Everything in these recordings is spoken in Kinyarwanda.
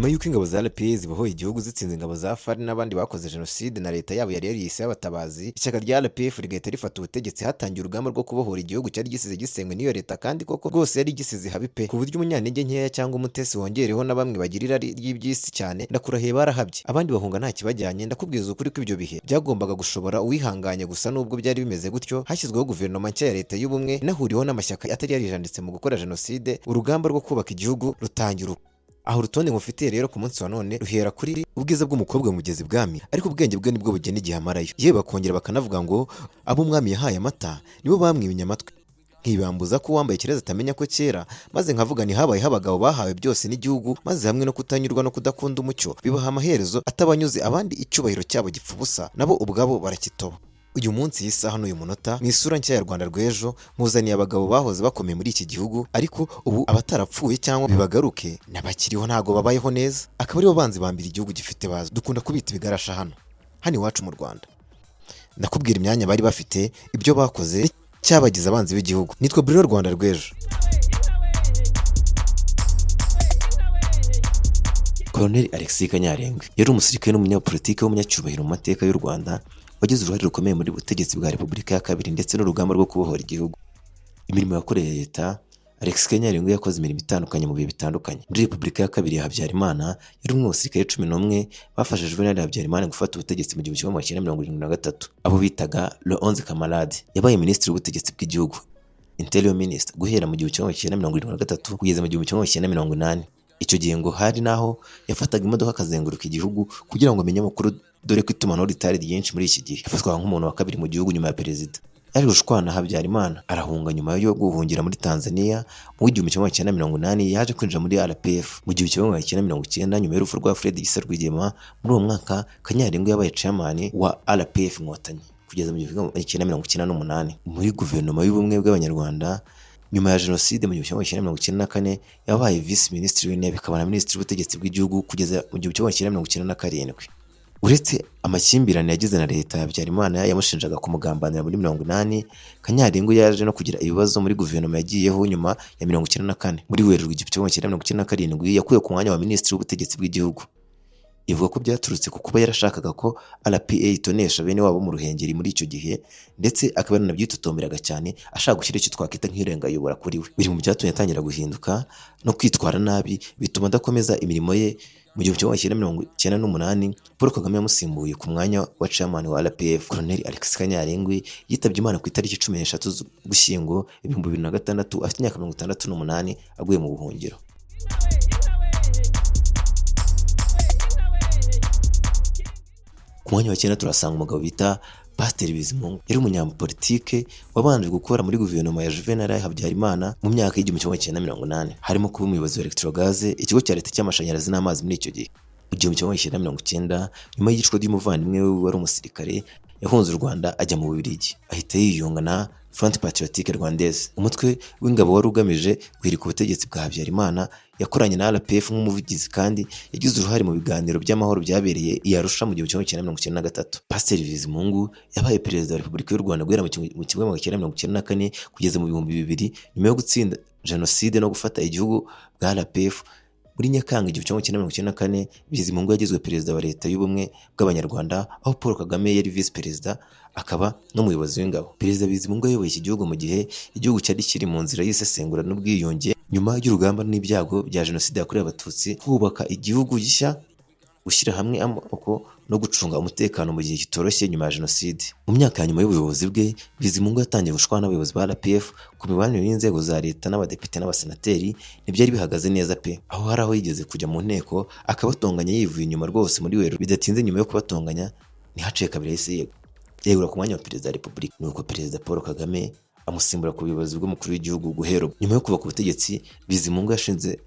nyuma y'uko ingabo za RPA zibohoye igihugu zitsinze ingabo za FARC n'abandi bakoze jenoside na leta yabo yari yariyise y'abatabazi, ishyaka rya RPF rigahita rifata ubutegetsi, hatangiye urugamba rwo kubohora igihugu cyari gisize gisengwe n'iyo leta, kandi koko rwose yari gisize habi pe, ku buryo umunyantege nkeya cyangwa umutesi wongereho na bamwe bagirira ry'ibyisi cyane, ndakurahiye barahabye, abandi bahunga nta kibajyanye. Ndakubwiza ukuri ko ibyo bihe byagombaga gushobora uwihanganye gusa, nubwo byari bimeze gutyo hashyizweho guverinoma nshya ya leta y'ubumwe inahuriweho n'amashyaka atari yarijanditse mu gukora jenoside, urugamba rwo kubaka igihugu rutangira. Aho urutonde ngufitiye rero ku munsi wa none ruhera kuri ubwiza bw'umukobwa mugezi bwami, ariko ubwenge bwe nibwo bugena igihe amarayo, yewe bakongera bakanavuga ngo abo umwami yahaye amata nibo bamwimye amatwi, nkibambuza ko uwambaye ikirezi atamenya ko kera, maze nkavuga ni habayeho abagabo bahawe byose n'igihugu, maze hamwe no kutanyurwa no kudakunda umucyo bibaha amaherezo atabanyuze, abandi icyubahiro cyabo gipfa ubusa, nabo ubwabo barakitoba. Uyu munsi y'isaha n'uyu munota mu isura nshya ya Rwanda rw'ejo nkuzaniye abagabo bahoze bakomeye muri iki gihugu, ariko ubu abatarapfuye cyangwa bibagaruke n'abakiriho ntago babayeho neza, akaba aribo banzi bambira igihugu gifite bazo, dukunda kubita ibigarasha hano iwacu mu Rwanda. Ndakubwira imyanya bari bafite, ibyo bakoze cyabagize abanzi b'igihugu. Nitwa Bruno Rwanda rw'ejo. Colonel Alexis Kanyarengwe yari umusirikare n'umunyapolitike w'umunyacyubahiro mu mateka y'u Rwanda, wagize uruhare rukomeye muri butegetsi bwa Repubulika ya Kabiri ndetse n'urugamba rwo kubohora igihugu. Imirimo yakoreye leta, Alexis Kanyarengwe yakoze imirimo itandukanye mu bihe bitandukanye. Muri Repubulika ya Kabiri ya Habyarimana yari umwe mu basirikare 11 bafashije Juvenal Habyarimana gufata ubutegetsi mu 1973. Abo bitaga le 11 camarade. Yabaye minisitiri w'ubutegetsi bw'igihugu, Interior Minister, guhera mu 1973 kugeza mu 1980. Icyo gihe ngo hari naho yafataga imodoka akazenguruka igihugu kugira ngo amenye amakuru, dore ko itumanaho ritari ryinshi muri iki gihe. Yafatwaga nk'umuntu wa kabiri mu gihugu nyuma ya perezida. Yaje gushwana Habyarimana arahunga nyuma yo guhungira muri Tanzania mu 1980. Yaje kwinjira muri RPF mu 1990 nyuma y'urupfu rwa Fred Gisa Rwigema. Muri uwo mwaka Kanyarengwe yabaye chairman wa RPF Inkotanyi kugeza mu 1998 muri guverinoma y'ubumwe bw'abanyarwanda. Nyuma ya jenoside mu 1994 yabaye vice ministre w'intebe, akaba na ministre w'ubutegetsi bw'igihugu kugeza mu 1997. Uretse amakimbirane yagize na leta ya Habyarimana yamushinjaga kumugambanira muri 80, Kanyarengwe yaje no kugira ibibazo muri guverinoma yagiyeho nyuma ya 94. Muri Werurwe 1997 yakuye ku mwanya wa ministre w'ubutegetsi bw'igihugu. Ivuga ko byaturutse ku kuba yarashakaga ko RPA itonesha bene wabo mu Ruhengeri muri icyo gihe, ndetse akaba yaranabyitotomberaga cyane, ashaka gushyira icyo twakita nk'irengayobora kuri we. Biri mu byatumye atangira guhinduka no kwitwara nabi, bituma adakomeza imirimo ye. Mu 1998 Paul Kagame yamusimbuye ku mwanya wa chairman wa RPF. Colonel Alexis Kanyarengwe yitabye Imana ku itariki 13 z'Ugushyingo 2006 afite imyaka 68 aguye mu buhungiro. Ku mwanya wa 9 turasanga umugabo bita Pasiteri Bizimungu. Yari umunyapolitike wabanje gukora muri guverinoma ya Juvenal Habyarimana mu myaka y'1980, harimo kuba umuyobozi wa Electrogaz, ikigo cya leta cy'amashanyarazi n'amazi muri icyo gihe. Mu 1990 nyuma y'igicwa ry'umuvandimwe we wari umusirikare, yahunze u Rwanda ajya mu Bubiligi, ahita yiyunga na Front Patriotique Rwandaise, umutwe w'ingabo wari ugamije guhirika ubutegetsi bwa Habyarimana. Yakoranye na RPF nk'umuvugizi kandi yagize uruhare mu biganiro by'amahoro byabereye i Arusha mu 1993. Pasiteri Bizimungu yabaye perezida wa Repubulika y'u Rwanda guhera mu 1994 kugeza mu 2000 nyuma yo gutsinda jenoside no gufata igihugu bwa RPF. Muri Nyakanga 1994 Bizimungu yagizwe perezida wa leta y'ubumwe bw'abanyarwanda, aho Paul Kagame yari vice perezida akaba n'umuyobozi w'ingabo. Perezida Bizimungu yayoboye iki gihugu mu gihe igihugu cyari kiri mu nzira y'isesengura n'ubwiyunge nyuma y'urugamba n'ibyago bya jenoside yakorewe abatutsi, kubaka igihugu gishya, gushyira hamwe amoko no gucunga umutekano mu gihe kitoroshye nyuma ya jenoside. Mu myaka ya nyuma y'ubuyobozi bwe, Bizimungu yatangiye gushwana n'abayobozi ba RPF ku mibanire y'inzego za leta n'abadepite n'abasenateri. Ntibyari bihagaze neza pe, aho hari aho yigeze kujya mu nteko akabatonganya yivuye inyuma rwose muri Werurwe. Bidatinze nyuma yo kubatonganya ntihaciye kabiri yahise yegura ku mwanya wa perezida wa Repubulika. Nuko perezida Paul Kagame amusimbura ku buyobozi bw'umukuru w'igihugu. Guhera nyuma yo kuva ku butegetsi, Bizimungu yashinze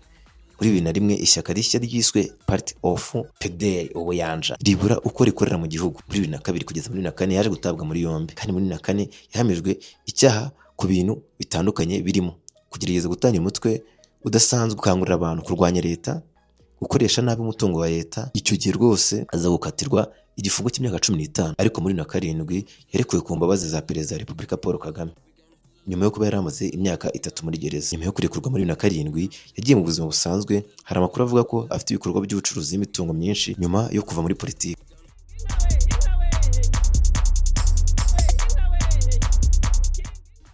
muri 2001 ishyaka rishya ryiswe Party of PDR Ubuyanja, ribura uko rikorera mu gihugu. Muri 2002 kugeza muri 2004 yaje gutabwa muri yombi, kandi muri 2004 yahamijwe icyaha ku bintu bitandukanye, birimo kugerageza gutanga umutwe udasanzwe, gukangurira abantu kurwanya leta, gukoresha nabi umutungo wa leta. Icyo gihe rwose aza gukatirwa igifungo cy'imyaka 15, ariko muri 2007 yarekuwe ku mbabazi za perezida wa Repubulika Paul Kagame. nyuma yo kuba yari amaze imyaka 3 muri gereza. Nyuma yo kurekurwa muri 2007 yagiye mu buzima busanzwe. Hari amakuru avuga ko afite ibikorwa by'ubucuruzi y'imitungo myinshi nyuma yo kuva muri politiki.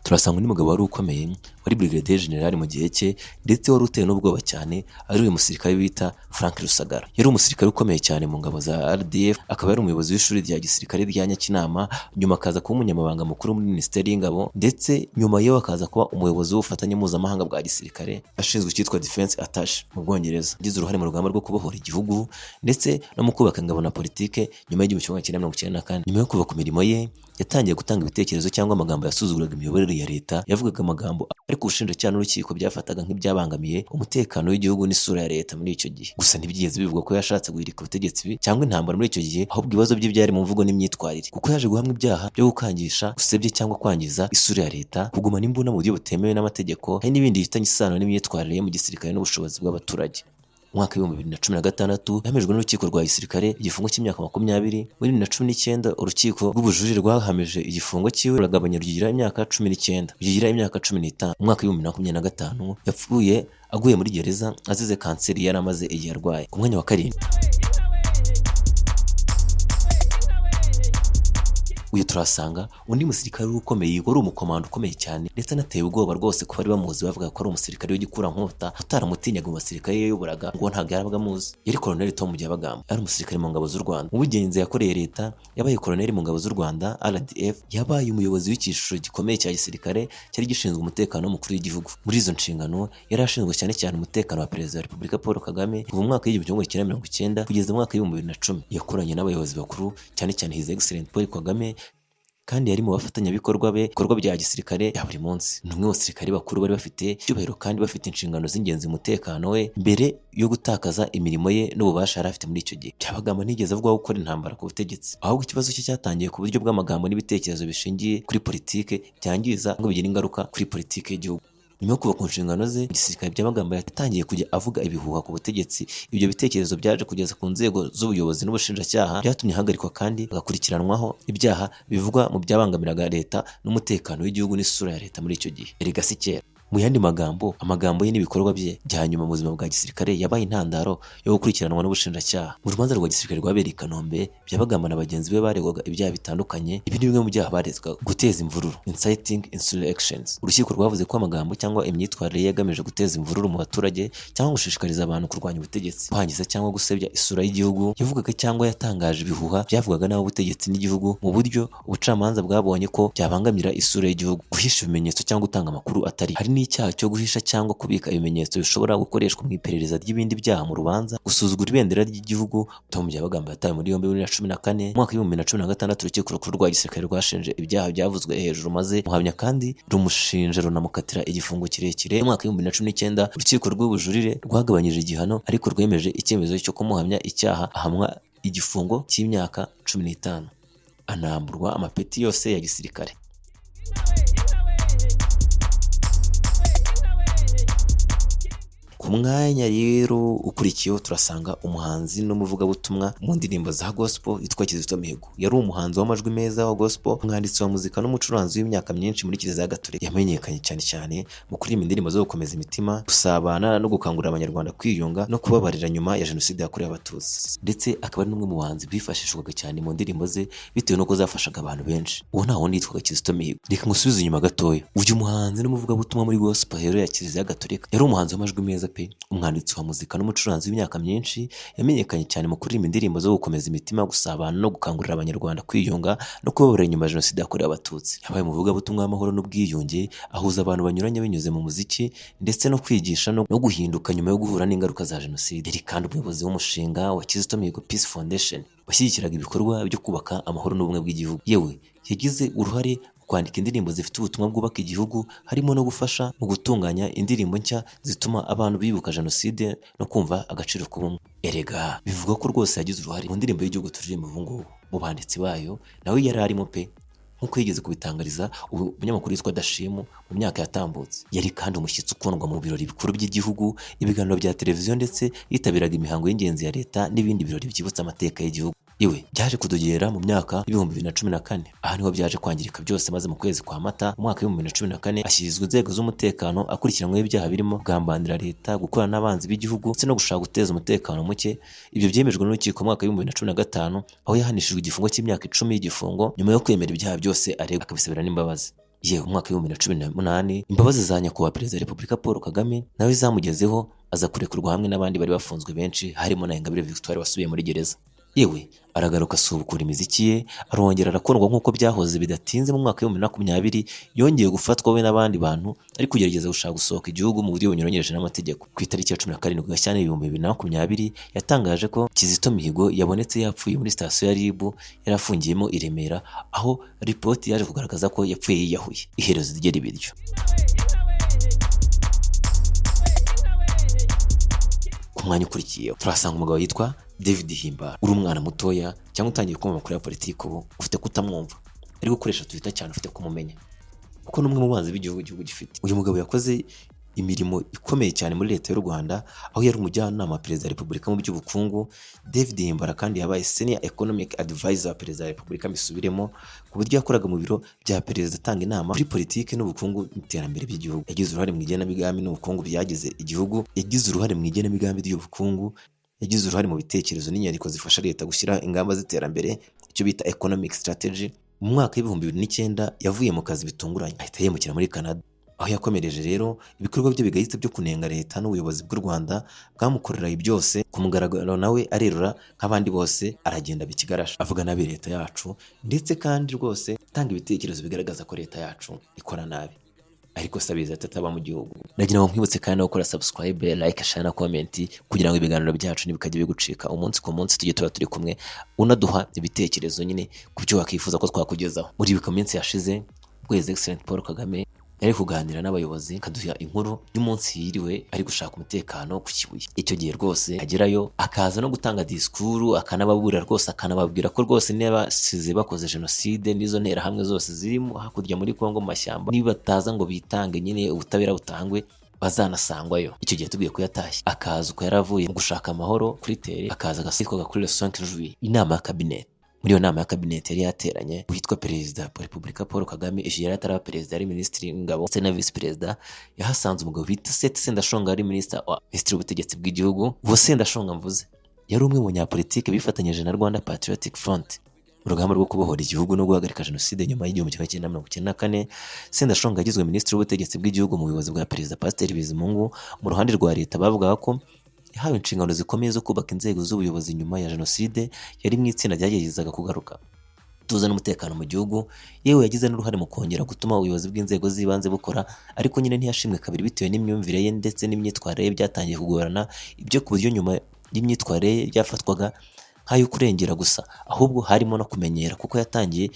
Turasanga undi mugabo wari ukomeye wari Brigadier General mu gihe cye ndetse wari uteye n'ubwoba cyane, ari uyu musirikare bita Frank Rusagara. Yari umusirikare ukomeye cyane mu ngabo za RDF, akaba yari umuyobozi w'ishuri rya gisirikare rya Nyakinama, nyuma akaza kuba umunyamabanga mukuru muri Minisiteri y'Ingabo, ndetse nyuma yo akaza kuba umuyobozi w'ubufatanye mpuzamahanga bwa gisirikare ashinzwe icyitwa Defense Attache mu Bwongereza. Yagize uruhare mu rugamba rwo kubohora igihugu ndetse no mu kubaka ingabo na politike nyuma y'1994. Nyuma yo kuva ku mirimo ye yatangiye gutanga ibitekerezo cyangwa amagambo yasuzuguraga imiyoborere ya leta. Yavugaga amagambo ariko ubushinjacyaha n'urukiko byafataga nk'ibyabangamiye umutekano w'igihugu n'isura ya leta muri icyo gihe. Gusa ntibyigeze bivuga ko yashatse guhirika ubutegetsi cyangwa intambara muri icyo gihe, ahubwo ibibazo bye byari mu mvugo n'imyitwarire, kuko yaje guhamwa ibyaha byo gukangisha, gusebya cyangwa kwangiza isura ya leta, kugumana imbunda mu buryo butemewe n'amategeko, hari n'ibindi bifitanye isano n'imyitwarire ye mu gisirikare n'ubushobozi bw'abaturage. Mwaka wa 2016 yamejwe n'urukiko rwa gisirikare igifungo cy'imyaka 20. Muri 2019 urukiko rw'ubujurire rwahamije igifungo cyiwe ruragabanya rugira imyaka 19 rugira imyaka 15. Mwaka wa 2025 yapfuye aguye muri gereza azize kanseri yari amaze igihe arwaye. Ku mwanya wa 7 uyu turasanga undi musirikare ukomeye, wari umukomando ukomeye cyane ndetse anateye ubwoba rwose ko bari bamuzi, bavuga ko ari umusirikare w'igikurankota utaramutinyaga mu basirikare yayoboraga ngo ntabwo yarabaga amuzi. Yari Colonel Tom Byabagamba, ari umusirikare mu ngabo z'u Rwanda. Mu bugenzi yakoreye leta, yabaye Colonel mu ngabo z'u Rwanda RDF, yabaye umuyobozi w'icyiciro gikomeye cya gisirikare cyari gishinzwe umutekano w'umukuru w'igihugu. Muri izo nshingano yari ashinzwe cyane cyane umutekano wa Perezida wa Repubulika Paul Kagame kuva mu mwaka w'1990 kugeza mu mwaka wa 2010. Yakoranye n'abayobozi bakuru cyane cyane His Excellency Paul Kagame, kandi yari mu bafatanyabikorwa be ibikorwa bya gisirikare ya buri munsi. Ni umwe mu basirikare bakuru bari bafite icyubahiro kandi bafite inshingano z'ingenzi mu mutekano we mbere yo gutakaza imirimo ye n'ububasha yari afite muri icyo gihe. Byabagamba ntigeze avugwaho gukora intambara ku butegetsi, ahubwo ikibazo cye cyatangiye ku buryo bw'amagambo n'ibitekerezo bishingiye kuri politike byangiza ngo bigire ingaruka kuri politike y'igihugu. Nyuma yo kuva ku nshingano ze, igisirikare Byabagamba yatangiye kujya avuga ibihuha ku butegetsi. Ibyo bitekerezo byaje kugeza ku nzego z'ubuyobozi n'ubushinjacyaha, byatumye ahagarikwa kandi agakurikiranwaho ibyaha bivugwa mu byabangamiraga leta n'umutekano w'igihugu n'isura ya leta muri icyo gihe. Erega si kera. Mu yandi magambo, amagambo ye n'ibikorwa bye bya nyuma mu buzima bwa gisirikare yabaye intandaro yo gukurikiranwa n'ubushinjacyaha. Mu rubanza rwa gisirikare rwabereye i Kanombe, Byabagamba na bagenzi be baregwaga ibyaha bitandukanye. Ibi ni bimwe mu byaha barezwaga: guteza imvururu, inciting insurrections. Urukiko rwavuze ko amagambo cyangwa imyitwarire ye yagamije guteza imvururu mu baturage cyangwa gushishikariza abantu kurwanya ubutegetsi, kwangiza cyangwa gusebya isura y'igihugu. Yavugaga cyangwa yatangaje ibihuha byavugaga naho ubutegetsi n'igihugu mu buryo ubucamanza bwabonye ko byabangamira isura y'igihugu, guhisha ibimenyetso cyangwa gutanga amakuru atari. Hari n'icyaha cyo guhisha cyangwa kubika ibimenyetso bishobora gukoreshwa mu iperereza ry'ibindi byaha mu rubanza, gusuzugura ibendera ry'igihugu. Tom Byabagamba yatawe muri yombi muri 2014. Mwaka wa 2016 urukiko rukuru rwa gisirikare rwashinje ibyaha byavuzwe hejuru maze muhamya kandi rumushinja runamukatira igifungo kirekire. Mwaka wa 2019 urukiko rw'ubujurire rwagabanyije igihano ariko rwemeje icyemezo cyo kumuhamya icyaha, ahamwa igifungo cy'imyaka 15, anamburwa amapeti yose ya gisirikare. Ku mwanya rero ukurikiyeho turasanga umuhanzi n'umuvugabutumwa mu ndirimbo za gospel yitwa Kizito Mihigo. Yari umuhanzi w'amajwi meza wa gospel, umwanditsi wa muzika n'umucuranzi w'imyaka myinshi muri Kiliziya Gatolika. Yamenyekanye cyane cyane mu kuririmba indirimbo zo gukomeza imitima, gusabana no gukangurira abanyarwanda kwiyunga no kubabarira nyuma ya Jenoside yakorewe Abatutsi. Ndetse akaba ari n'umwe mu bahanzi bifashishwaga cyane mu ndirimbo ze bitewe n'uko zafashaga abantu benshi. Uwo nta wundi yitwaga Kizito Mihigo. Reka ngusubize inyuma gatoya. Uyu muhanzi n'umuvugabutumwa muri gospel rero ya Kiliziya Gatolika yari umuhanzi w'amajwi meza pe, umwanditsi wa muzika n'umucuranzi w'imyaka myinshi. Yamenyekanye cyane mu kuririmba indirimbo zo gukomeza imitima, gusabana no gukangurira abanyarwanda kwiyunga no kubabarira nyuma ya Jenoside yakorewe Abatutsi. Yabaye umuvugabutumwa w'amahoro n'ubwiyunge, ahuza abantu banyuranye binyuze mu muziki ndetse no kwigisha no guhinduka nyuma yo guhura n'ingaruka za Jenoside. Yari kandi umuyobozi w'umushinga wa Kizito Mihigo Peace Foundation washyigikiraga ibikorwa byo kubaka amahoro n'ubumwe bw'igihugu. Yewe yagize uruhare kwandika indirimbo zifite ubutumwa bwubaka igihugu, harimo no gufasha mu gutunganya indirimbo nshya zituma abantu bibuka Jenoside no kumva agaciro k'ubumwe. Erega bivuga ko rwose yagize uruhare mu ndirimbo y'igihugu turirimba ubu ngubu. Mu banditsi bayo nawe yari arimo pe, nk'uko yigeze kubitangariza umunyamakuru witwa Dashimu mu myaka yatambutse. Yari kandi umushyitsi ukundwa mu birori bikuru by'igihugu, ibiganiro bya televiziyo, ndetse yitabiraga imihango y'ingenzi ya leta n'ibindi birori byibutsa amateka y'igihugu. Iwe byaje kudogera mu myaka y'ibihumbi 2014. Aha niho byaje kwangirika byose, maze mu kwezi kwa Mata mu mwaka w'ibihumbi 2014 ashyirizwa inzego z'umutekano akurikiranyweho ibyaha birimo kugambanira leta, gukorana n'abanzi b'igihugu ndetse no gushaka guteza umutekano muke. Ibyo byemejwe n'urukiko mu mwaka w'ibihumbi 2015 aho yahanishijwe igifungo cy'imyaka 10 y'igifungo nyuma yo kwemera ibyaha byose aregwa akabisabira n'imbabazi. Yewe mu mwaka w'ibihumbi 2018 imbabazi za nyakubahwa perezida wa Repubulika Paul Kagame nawe zamugezeho, aza kurekurwa hamwe n'abandi bari bafunzwe benshi, harimo na Ingabire Victoire wasubiye muri gereza. Yewe aragaruka asubukura imiziki ye, arongera arakundwa nk'uko byahoze. Bidatinze mu mwaka w'ibihumbi 2020 yongeye gufatwa we n'abandi bantu ari kugerageza gushaka gusohoka igihugu mu buryo bunyuranyije n'amategeko. Ku itariki ya 17 Gashyantare 2020 yatangaje ko Kizito Mihigo yabonetse yapfuye muri sitasiyo ya RIB yari afungiyemo i Remera, aho ripoti yaje kugaragaza ko yapfuye yiyahuye. Iherezo rye ribiryo. Ku mwanya ukurikiyeho turasanga umugabo yitwa David Himbara. Uri umwana mutoya cyangwa utangiye kumva amakuru ya politiki, ubu ufite kutamwumva, ari gukoresha Twitter cyane, ufite kumumenya kuko n'umwe mu banzi b'igihugu gifite. Uyu mugabo yakoze imirimo ikomeye cyane muri leta y'u Rwanda, aho yari umujyanama wa perezida wa Repubulika mu by'ubukungu. David Himbara kandi yabaye senior economic advisor wa perezida wa Repubulika, mbisubiremo, ku buryo yakoraga mu biro bya perezida atanga inama kuri politiki n'ubukungu n'iterambere by'igihugu. Yagize uruhare mu igenamigambi n'ubukungu byagize igihugu, yagize uruhare mu igenamigambi ry'ubukungu, yagize uruhare mu bitekerezo n'inyandiko zifasha leta gushyira ingamba z'iterambere, icyo bita economic strategy. Mu mwaka w'ibihumbi 2009 yavuye mu kazi bitunguranye, ahita yimukira muri Canada, aho yakomereje rero ibikorwa bye bigahita byo kunenga leta n'ubuyobozi bw'u Rwanda bwamukorera byose ku mugaragaro. Nawe arerura nk'abandi bose, aragenda bikigarasha avuga nabi leta yacu, ndetse kandi rwose tanga ibitekerezo bigaragaza ko leta yacu ikora nabi, ariko sabiza ataba mu gihugu. Nagira ngo nkwibutse kandi no gukora subscribe, like, share na comment kugira ngo ibiganiro byacu nibikajye bigucika umunsi ku munsi, tujye tuba turi kumwe unaduha ibitekerezo nyine ku byo wakifuza ko twakugezaho. Muri ibi comments yashize His Excellency Paul Kagame yari kuganira n'abayobozi, kaduha inkuru y'umunsi yiriwe ari gushaka umutekano ku Kibuye. Icyo gihe rwose agerayo akaza no gutanga disikuru, akanababurira rwose, akanababwira ko rwose niba size bakoze jenoside n'izo ntera hamwe zose zirimo hakurya muri Kongo mu mashyamba, niba bataza ngo bitange nyine ubutabera butangwe, bazanasangwayo. Icyo gihe tugiye kuyatashya, akaza uko yaravuye mu gushaka amahoro kuri tere, akaza agasitwa kuri Le 5 Juillet, inama ya cabinet. Muri iyo nama ya cabinet yari yateranye witwa perezida wa Repubulika Paul Kagame, ejo yari ataraba perezida, ari minisitiri w'ingabo ndetse na vice perezida. Yahasanze umugabo bita Sendashonga, ari minisitiri w'ubutegetsi bw'igihugu. Uwo Sendashonga mvuze yari umwe mu banyapolitike bifatanyije na Rwanda Patriotic Front urugamba rwo kubohora igihugu no guhagarika jenoside nyuma y'igihumbi 1994. Sendashonga yagizwe minisitiri w'ubutegetsi bw'igihugu mu buyobozi bwa perezida Pasiteri Bizimungu. Mu ruhande rwa leta bavugaga ko yahawe inshingano zikomeye zo kubaka inzego z'ubuyobozi nyuma ya jenoside. Yari mu itsinda ryageragezaga kugaruka tuzana umutekano mu gihugu, yewe yagize n'uruhare mu kongera gutuma ubuyobozi bw'inzego z'ibanze bukora, ariko nyine ntiyashimwe kabiri bitewe n'imyumvire ye ndetse n'imyitwarire ye byatangiye kugorana, ibyo ku buryo nyuma y'imyitwarire ye byafatwaga nk'ayo kurengera gusa, ahubwo harimo no kumenyera, kuko yatangiye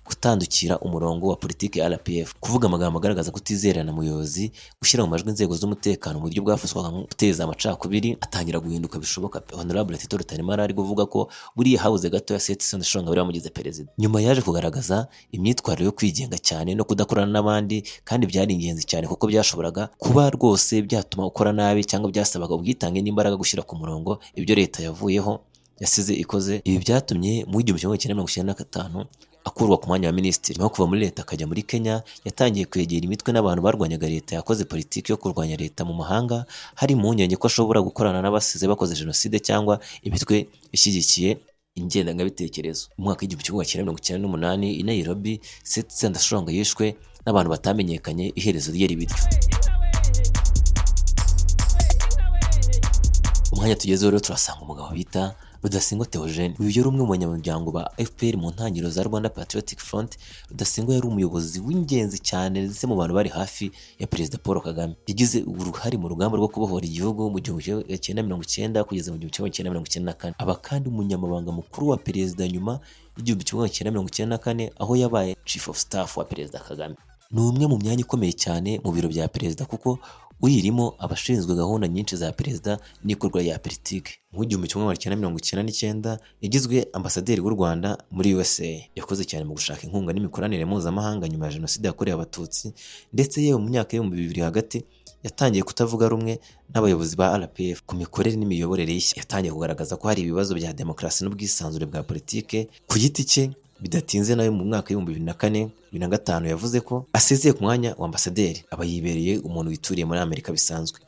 gutandukira umurongo wa politiki ya RPF, kuvuga amagambo agaragaza kutizerana mu buyobozi, gushyira mu majwi inzego z'umutekano mu buryo bwafatwaga nko guteza amacakubiri. Atangira guhinduka bishoboka. Honorable Tito Rutaremara ari kuvuga ko buriya habuze gato ya Sendashonga bari bamugize perezida. Nyuma yaje kugaragaza imyitwarire yo kwigenga cyane no kudakorana n'abandi, kandi byari ingenzi cyane kuko byashoboraga kuba rwose byatuma ukora nabi, cyangwa byasabaga ubwitange n'imbaraga gushyira ku murongo ibyo leta yavuyeho yasize ikoze. Ibi byatumye mu 1995 akurwa ku mwanya wa minisitiri. Nyuma yo kuva muri leta akajya muri Kenya, yatangiye kwegera imitwe n'abantu barwanyaga leta. Yakoze politiki yo kurwanya leta mu mahanga, hari impungenge ko ashobora gukorana n'abasize bakoze jenoside cyangwa imitwe ishyigikiye ingengabitekerezo. Mu mwaka w'1998 i Nairobi, Sendashonga yishwe n'abantu batamenyekanye, iherezo rye ribiryo. Umwanya tugezeho rero turasanga umugabo bita Rudasingwa Theogene. Uyu yari umwe mu banyamuryango ba FPR mu ntangiriro za Rwanda Patriotic Front. Rudasingwa yari umuyobozi w'ingenzi cyane ndetse mu bantu bari hafi ya perezida Paul Kagame. Yagize uruhare mu rugamba rwo kubohora igihugu mu 1990 kugeza mu 1994. Aba kandi umunyamabanga mukuru wa perezida nyuma y'igihumbi 1994, aho yabaye Chief of Staff wa perezida Kagame. Ni umwe mu myanya ikomeye cyane mu biro bya perezida, kuko uyirimo abashinzwe gahunda nyinshi za perezida n'ikorwa rya politiki. Mu 1999 yagizwe ambasaderi w'u Rwanda muri USA. Yakoze cyane mu gushaka inkunga n'imikoranire mpuzamahanga nyuma ya jenoside yakorewe abatutsi, ndetse yewe mu myaka yo mu 2000 hagati yatangiye kutavuga rumwe n'abayobozi ba RPF ku mikorere n'imiyoborere ye. Yatangiye kugaragaza ko hari ibibazo bya demokarasi n'ubwisanzure bwa politike ku giti cye. Bidatinze nawe mu mwaka w'ibihumbi 2004-2005 yavuze ko asezeye ku mwanya wa ambasaderi, aba yibereye umuntu wituriye muri Amerika bisanzwe.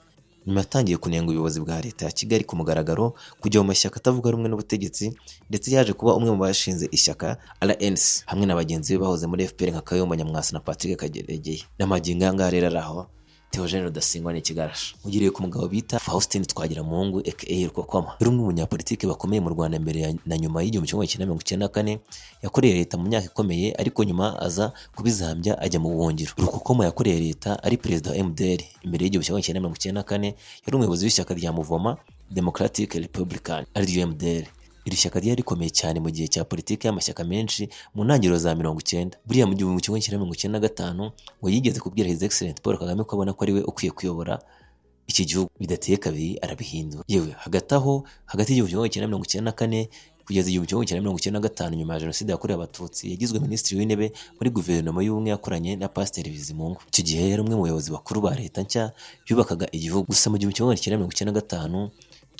Nyuma yatangiye kunenga ubuyobozi bwa leta ya Kigali ku mugaragaro, kujya mu mashyaka atavuga rumwe n'ubutegetsi, ndetse yaje kuba umwe mu bashinze ishyaka RNC hamwe na bagenzi be bahoze muri FPR nka Kayumba Nyamwasa na Patrick Kageregeye. N'amagingo aya ngaya rero araho Theogene Rudasingwa n'Ikigarasha. Mugiriye ku mugabo bita Faustin Twagiramungu aka Rukokoma, yari umwe mu banyapolitike bakomeye mu Rwanda mbere na nyuma y'igihumbi kimwe magana cyenda 1994. Yakoreye leta mu myaka ikomeye, ariko nyuma aza kubizambya ajya mu buhungiro. Rukokoma yakoreye leta ari perezida wa MDR imbere y'igihumbi kimwe magana cyenda 1994. Yari umuyobozi w'ishyaka rya Mouvement Democratique Républicain ariryo MDR. Iri shyaka ryari rikomeye cyane mu gihe cya politiki y'amashyaka menshi mu ntangiriro za 90. Buriya mu gihumbi kimwe magana cyenda 1995 ngo yigeze kubwira His Excellency Paul Kagame ko abona ko ari we ukwiye kuyobora iki gihugu. Bidateye kabiri arabihindura. Yewe hagati y'igihumbi kimwe magana cyenda 1994 kugeza igihumbi kimwe magana cyenda 1995, nyuma ya jenoside yakorewe abatutsi, yagizwe minisitiri w'intebe muri guverinoma y'ubumwe yakoranye na Pasiteri Bizimungu. Icyo gihe yari umwe mu bayobozi bakuru ba leta nshya yubakaga igihugu. Gusa mu gihumbi kimwe magana cyenda 1995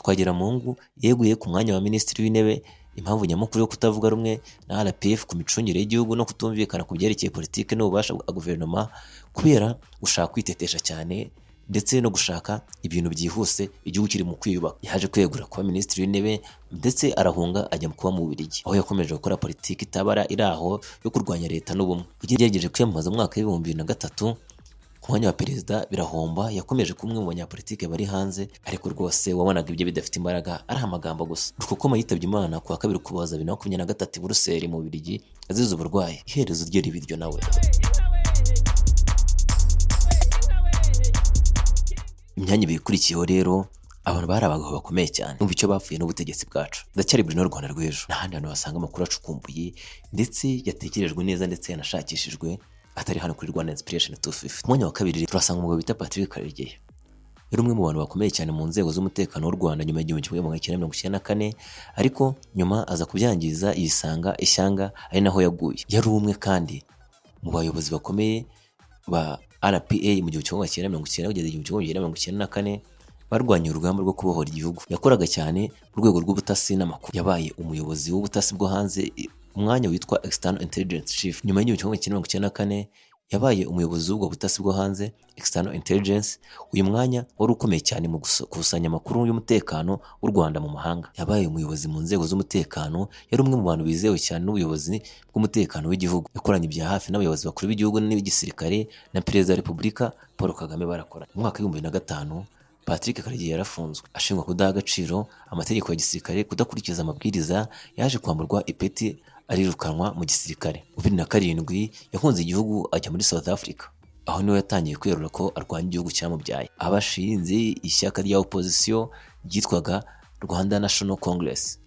Twagiramungu yeguye ku mwanya wa minisitiri w'intebe. Impamvu nyamukuru yo kutavuga rumwe na RPF ku micungire y'igihugu no kutumvikana ku byerekeye politiki n'ububasha bwa guverinoma, kubera gushaka kwitetesha cyane ndetse no gushaka ibintu byihuse igihugu kiri mu kwiyubaka. Yaje kwegura kuba minisitiri w'intebe ndetse arahunga ajya kuba mu Bubiligi, aho yakomeje gukora politiki itabara iri aho yo kurwanya leta n'ubumwe. Yagerageje kwiyamamaza mu mwaka w'ibihumbi 2003 ku mwanya wa perezida birahomba. Yakomeje kumwe mu banyapolitike bari hanze, ariko rwose wabonaga ibyo bidafite imbaraga, ari amagambo gusa. Rukokoma yitabye Imana ku wa 2 Ukuboza 2023 i Buruseli mu Bubiligi azize uburwayi. Iherezo rye ribiryo nawe. Imyanya bikurikiyeho rero abantu bari abagabo bakomeye cyane. Numva icyo bapfuye n'ubutegetsi bwacu. Ndacyari Bruno Rwanda rw'ejo. N'ahandi hantu wasanga amakuru acukumbuye ndetse yatekerejwe neza ndetse yanashakishijwe, atari hano kuri Rwanda Inspiration 250. Mwanya wa kabiri turasanga umugabo bita Patrick Karegeya. Yari umwe mu bantu bakomeye cyane mu nzego z'umutekano w'u Rwanda nyuma y'igihumbi kimwe magana cyenda 1994, ariko nyuma aza kubyangiza yisanga ishyanga, ari naho yaguye. Yari umwe kandi mu bayobozi bakomeye ba RPA mu gihumbi kimwe magana cyenda 1990 kugeza igihumbi kimwe magana cyenda 1994 barwanya urugamba rwo kubohora igihugu. Yakoraga cyane mu rwego rw'ubutasi n'amakuru. Yabaye umuyobozi w'ubutasi bwo hanze, umwanya witwa External Intelligence Chief. Nyuma y'igihumbi kimwe magana cyenda 1994 yabaye umuyobozi w'ubwo butasi bwo hanze, External Intelligence. Uyu mwanya wari ukomeye cyane mu gukusanya amakuru y'umutekano w'u Rwanda mu mahanga. Yabaye umuyobozi mu nzego z'umutekano, yari umwe mu bantu bizewe cyane n'ubuyobozi bw'umutekano w'igihugu. Yakoranye bya hafi n'abayobozi bakuru b'igihugu n'igisirikare na Perezida wa Repubulika Paul Kagame barakora. Mu mwaka w'ibihumbi 2005 Patrick Karegeya yarafunzwe ashinjwa kudaha agaciro amategeko ya gisirikare, kudakurikiza amabwiriza. Yaje kwamburwa ipeti arirukanwa mu gisirikare. Mu 2007 yahunze igihugu ajya muri South Africa, aho niwe yatangiye kwiyerura ko arwanya igihugu cyamubyaye. Abashinze ishyaka rya opposition ryitwaga Rwanda National Congress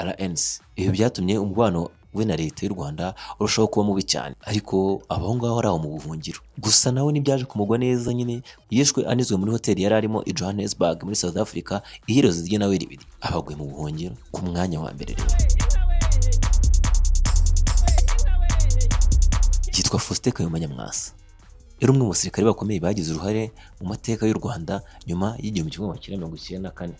RNC. Ibi byatumye umubano we na leta y'u Rwanda urushaho kuba mubi cyane, ariko abaho ngaho ari aho mu buhungiro. Gusa nawe nibyaje kumugwa neza, nyine yishwe anizwe muri hoteli yari arimo i Johannesburg muri South Africa. Iherezo rye nawe ribiri abagwe mu buhungiro ku mwanya wa mbere rero. Yitwa Faustin Kayumba Nyamwasa. Yari umwe mu basirikare bakomeye bagize uruhare mu mateka y'u Rwanda nyuma y'igihumbi kimwe magana cyenda 1994.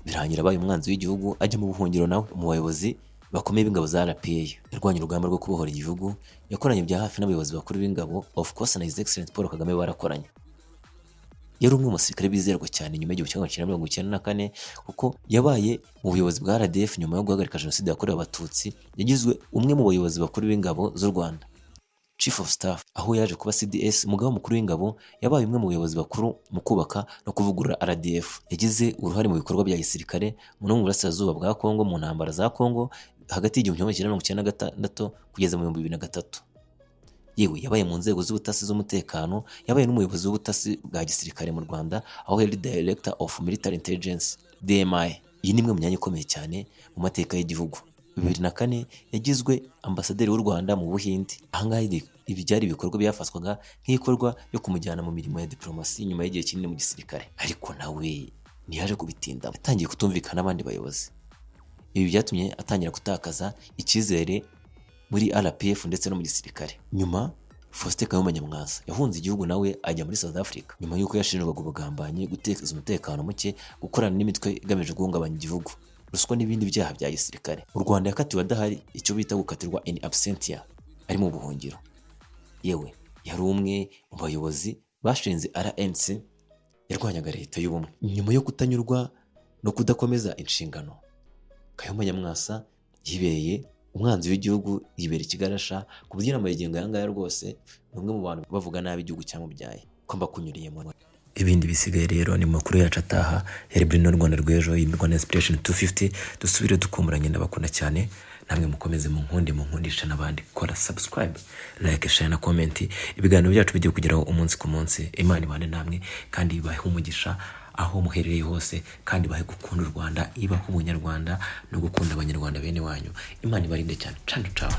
Birangira abaye umwanzi w'igihugu ajya mu buhungiro. Nawe mu bayobozi bakomeye b'ingabo za RPA, yarwanya urugamba rwo kubohora igihugu. Yakoranye bya hafi n'abayobozi bakuru b'ingabo, of course na His Excellency Paul Kagame barakoranye. Yari umwe mu basirikare bizerwa cyane nyuma y'igihumbi kimwe magana cyenda 1994, kuko yabaye mu buyobozi bwa RDF nyuma yo guhagarika jenoside yakorewe abatutsi. Yagizwe umwe mu bayobozi bakuru b'ingabo z'u Rwanda, Chief of Staff, aho yaje kuba CDS. Umugaba mukuru w'ingabo, yabaye umwe mu bayobozi bakuru mu kubaka no kuvugurura RDF. Yagize uruhare mu bikorwa bya gisirikare mu burasirazuba bwa Kongo, mu ntambara za Kongo hagati y'igihumbi kimwe magana cyenda 1996 kugeza mu 2003. Yewe yabaye mu nzego z'ubutasi z'umutekano, yabaye n'umuyobozi w'ubutasi bwa gisirikare mu Rwanda, aho yari Director of Military Intelligence DMI. Iyi ni imwe mu myanya ikomeye cyane mu mateka y'igihugu. 2004 yagizwe ambasaderi w'u Rwanda mu Buhinde. Ahangaha ibi byari ibikorwa byafatwaga nk'ikorwa yo kumujyana mu mirimo ya diplomasi nyuma y'igihe kinini mu gisirikare, ariko nawe ntiyaje kubitinda. Yatangiye kutumvikana n'abandi bayobozi. Ibi byatumye atangira gutakaza icyizere muri RPF ndetse no mu gisirikare. Nyuma Faustin Kayumba Nyamwasa yahunze igihugu nawe ajya muri South Africa nyuma y'uko yashinjwaga ubugambanyi, guteza umutekano muke, gukorana n'imitwe igamije guhungabanya igihugu, ruswa n'ibindi byaha bya gisirikare. Mu Rwanda yakatiwe adahari, icyo bita gukatirwa in absentia, ari mu buhungiro. Yewe yari umwe mu bayobozi bashinze RNC yarwanyaga leta y'ubumwe. Nyuma yo kutanyurwa no kudakomeza inshingano, Kayumba Nyamwasa yibereye umwanzi w'igihugu, yibera ikigarasha, ku buryo n'amagingo aya ngaya rwose ni umwe mu bantu bavuga nabi igihugu cyamubyaye ko mbakunyuriye mu. Ibindi bisigaye rero ni makuru yacu ataha. Yari Bruno Rwanda rw'ejo, iyi Rwanda Inspiration 250. Dusubire dukumburanye, ndabakunda cyane, namwe mukomeze munkundisha n'abandi. Kora subscribe, like, share na comment. Ibiganiro byacu bigiye kugeraho umunsi ku munsi. Imana ibane namwe kandi ibahe umugisha aho muherereye hose, kandi ibahe gukunda u Rwanda, ibahe umunyarwanda no gukunda abanyarwanda bene wanyu. Imana ibarinde cyane. Ciao ciao.